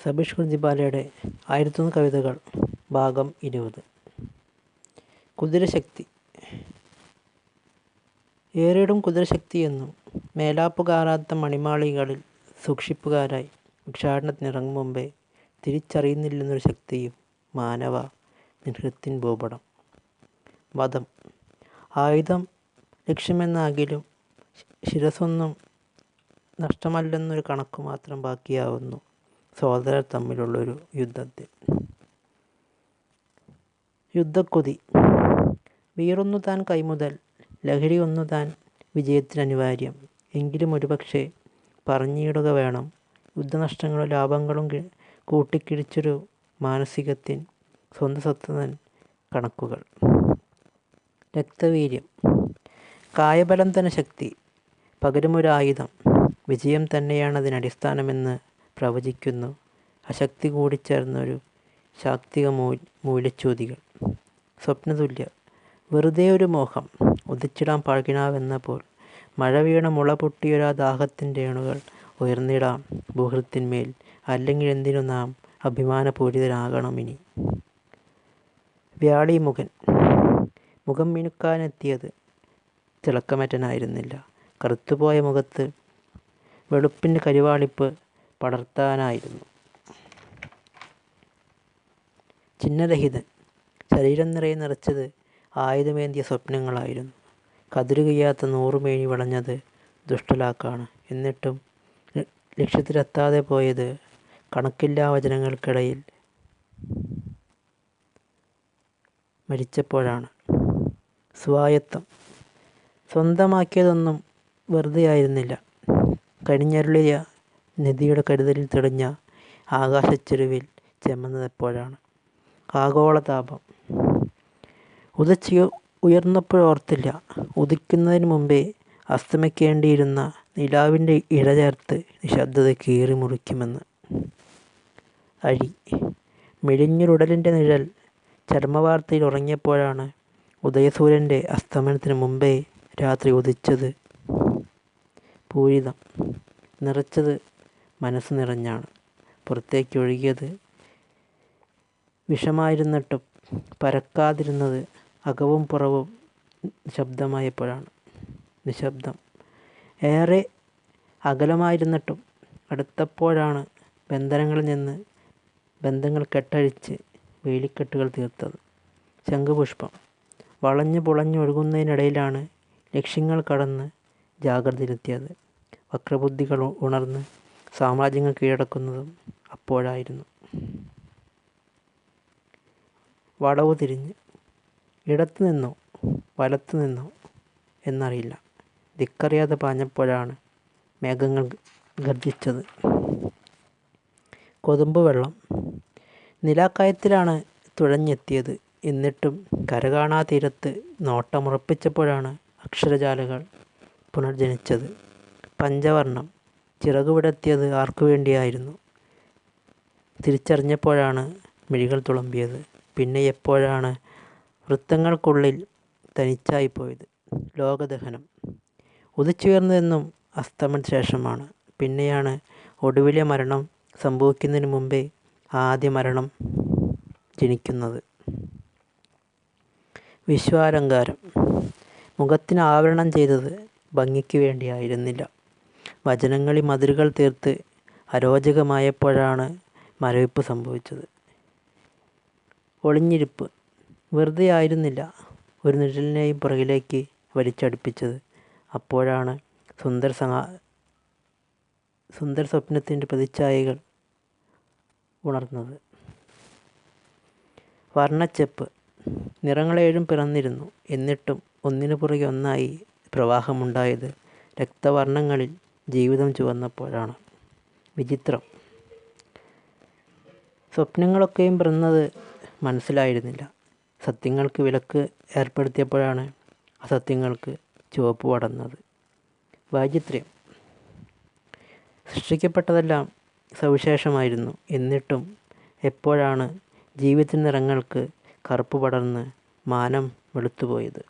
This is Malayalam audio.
സബീഷ് കുഞ്ചിബാലയുടെ 1001 കവിതകൾ ഭാഗം 20. കുതിരശക്തി. ഏറിടും കുതിരശക്തിയെന്നും മേലാപ്പുകാരാത്ത മണിമാളികളിൽ സൂക്ഷിപ്പുകാരായി ഭിക്ഷാടനത്തിനിറങ്ങും മുമ്പേ തിരിച്ചറിയുന്നില്ലെന്നൊരു ശക്തിയും മാനവ നിൻഹൃത്തിൻ ഭൂപടം. വധം. ആയുധം ലക്ഷ്യമെന്നാകിലും ശിരസ്സൊന്നും നഷ്ടമല്ലെന്നൊരു കണക്കു മാത്രം ബാക്കിയാവുന്നു സഹോദരർ തമ്മിലുള്ളൊരു യുദ്ധത്തിൽ. യുദ്ധക്കൊതി. വീറൊന്നു താൻ കൈമുതൽ ലഹരി ഒന്നു താൻ വിജയത്തിനനിവാര്യം. എങ്കിലും ഒരുപക്ഷെ പറഞ്ഞിടുക വേണം യുദ്ധനഷ്ടങ്ങളും ലാഭങ്ങളും കൂട്ടിക്കിഴിച്ചൊരു മാനസികത്തിൻ സ്വന്തസത്തതൻ കണക്കുകൾ. രക്തവീര്യം. കായബലം തന്നെ ശക്തി, പകരമൊരായുധം. വിജയം തന്നെയാണതിനടിസ്ഥാനമെന്ന് പ്രവചിക്കുന്നു അശക്തി കൂടിച്ചേർന്നൊരു ശാക്തിക മൂല്യച്യുതികൾ. സ്വപ്നതുല്യർ. വെറുതെ ഒരു മോഹം, ഉദിച്ചിടാം പാഴ്കിനാവെന്ന പോൽ. മഴ വീണ മുള പൊട്ടിയൊരാ ദാഹത്തിൻ്റെ അണുകൾ ഉയർന്നിടാം ഭൂഹൃത്തിന്മേൽ. അല്ലെങ്കിലെന്തിനു നാം അഭിമാനപൂരിതരാകണമിനി. വ്യാളീമുഖൻ. മുഖം മിനുക്കാനെത്തിയത് തിളക്കമറ്റനായിരുന്നില്ല. കറുത്തുപോയ മുഖത്ത് വെളുപ്പിൻ്റെ കരിവാളിപ്പ് പടർത്താനായിരുന്നു. ചിഹ്നരഹിതൻ. ശരീരം നിറയെ നിറച്ചത് ആയുധമേന്തിയ സ്വപ്നങ്ങളായിരുന്നു. കതിരുകയ്യാത്ത 100 മേനി വളഞ്ഞത് ദുഷ്ടലാക്കാണ്. എന്നിട്ടും ലക്ഷ്യത്തിലെത്താതെ പോയത് കണക്കില്ലാ വചനങ്ങൾക്കിടയിൽ മരിച്ചപ്പോഴാണ്. സ്വായത്തം. സ്വന്തമാക്കിയതൊന്നും വെറുതെയായിരുന്നില്ല. കനിഞ്ഞരുളിയ നിധിയുടെ കരുതലിൽ തെളിഞ്ഞ ആകാശച്ചെരുവിൽ ചെമ്മന്നതെപ്പോഴാണ്. ആഗോളതാപം. ഉയർന്നപ്പോഴോർത്തില്ല ഉദിക്കുന്നതിന് മുമ്പേ അസ്തമിക്കേണ്ടിയിരുന്ന നിലാവിൻ്റെ ഇഴചേർത്ത് നിശബ്ദത കീറി മുറിക്കുമെന്ന്. അഴി. മെലിഞ്ഞൊരുടലിൻ്റെ നിഴൽ ചർമ്മവാർത്തയിൽ ഉറങ്ങിയപ്പോഴാണ് ഉദയസൂര്യൻ്റെ അസ്തമനത്തിന് മുമ്പേ രാത്രി ഉദിച്ചത്. പൂരിതം. നിറച്ചത് മനസ്സ് നിറഞ്ഞാണ്. പുറത്തേക്കൊഴുകിയത് വിഷമായിരുന്നിട്ടും പരക്കാതിരുന്നത് അകവും പുറവും നിശബ്ദമായപ്പോഴാണ്. നിശബ്ദം. ഏറെ അകലമായിരുന്നിട്ടും അടുത്തപ്പോഴാണ് ബന്ധനങ്ങളിൽ നിന്ന് ബന്ധങ്ങൾ കെട്ടഴിച്ച് വേലിക്കെട്ടുകൾ തീർത്തത്. ശംഖുപുഷ്പം. വളഞ്ഞു പുളഞ്ഞൊഴുകുന്നതിനിടയിലാണ് ലക്ഷ്യങ്ങൾ കടന്ന് ജാഗ്രതയിലെത്തിയത്. വക്രബുദ്ധികൾ ഉണർന്ന് സാമ്രാജ്യങ്ങൾ കീഴടക്കുന്നതും അപ്പോഴായിരുന്നു. വളവു തിരിഞ്ഞ്. ഇടത്തു നിന്നോ വലത്തു നിന്നോ എന്നറിയില്ല. ദിക്കറിയാതെ പാഞ്ഞപ്പോഴാണ് മേഘങ്ങൾ ഗർജിച്ചത്. കൊതുമ്പുവെള്ളം. നിലാക്കയത്തിലാണ് തുഴഞ്ഞെത്തിയത്. എന്നിട്ടും കരകാണാ തീരത്ത് നോട്ടമുറപ്പിച്ചപ്പോഴാണ് അക്ഷരജാലകൾ പുനർജനിച്ചത്. പഞ്ചവർണം. ചിറകുവിടർത്തിയത് ആർക്കു വേണ്ടിയായിരുന്നു. തിരിച്ചറിഞ്ഞപ്പോഴാണ് മിഴികൾ തുളുമ്പിയത്. പിന്നെ എപ്പോഴാണ് വൃത്തങ്ങൾക്കുള്ളിൽ തനിച്ചായിപ്പോയത്. ലോകദഹനം. ഉദിച്ചുയർന്നതെന്നും അസ്തമനത്തിന് ശേഷമാണ്. പിന്നെയാണ് ഒടുവിലെ മരണം സംഭവിക്കുന്നതിന് മുമ്പേ ആദ്യ മരണം ജനിക്കുന്നത്. വിശ്വാലങ്കാരം. മുഖത്തിന് ആവരണം ചെയ്തത് ഭംഗിക്ക് വേണ്ടിയായിരുന്നില്ല. വചനങ്ങളിൽ മതിലുകൾ തീർത്ത് അരോചകമായപ്പോഴാണ് മരവിപ്പ് സംഭവിച്ചത്. ഒളിഞ്ഞിരിപ്പ്. വെറുതെ ആയിരുന്നില്ല ഒരു നിഴലിനെയും പുറകിലേക്ക് വലിച്ചടുപ്പിച്ചത്. അപ്പോഴാണ് സുന്ദര സ്വപ്നത്തിൻ്റെ പ്രതിച്ഛായകൾ ഉണർന്നത്. വർണ്ണച്ചെപ്പ്. നിറങ്ങളേഴും പിറന്നിരുന്നു. എന്നിട്ടും ഒന്നിനു പുറകെ ഒന്നായി പ്രവാഹമുണ്ടായത് രക്തവർണ്ണങ്ങളിൽ ജീവിതം ചുവന്നപ്പോഴാണ്. വിചിത്രം. സ്വപ്നങ്ങളൊക്കെയും പിറന്നത് മനസ്സിലായിരുന്നില്ല. സത്യങ്ങൾക്ക് വിലക്ക് ഏർപ്പെടുത്തിയപ്പോഴാണ് അസത്യങ്ങൾക്ക് ചുവപ്പ് പടർന്നത്. വൈചിത്ര്യം. സൃഷ്ടിക്കപ്പെട്ടതെല്ലാം സവിശേഷമായിരുന്നു. എന്നിട്ടും എപ്പോഴാണ് ജീവിതത്തിൻ്റെ നിറങ്ങൾക്ക് കറുപ്പ് പടർന്ന് മാനം വെളുത്തുപോയത്.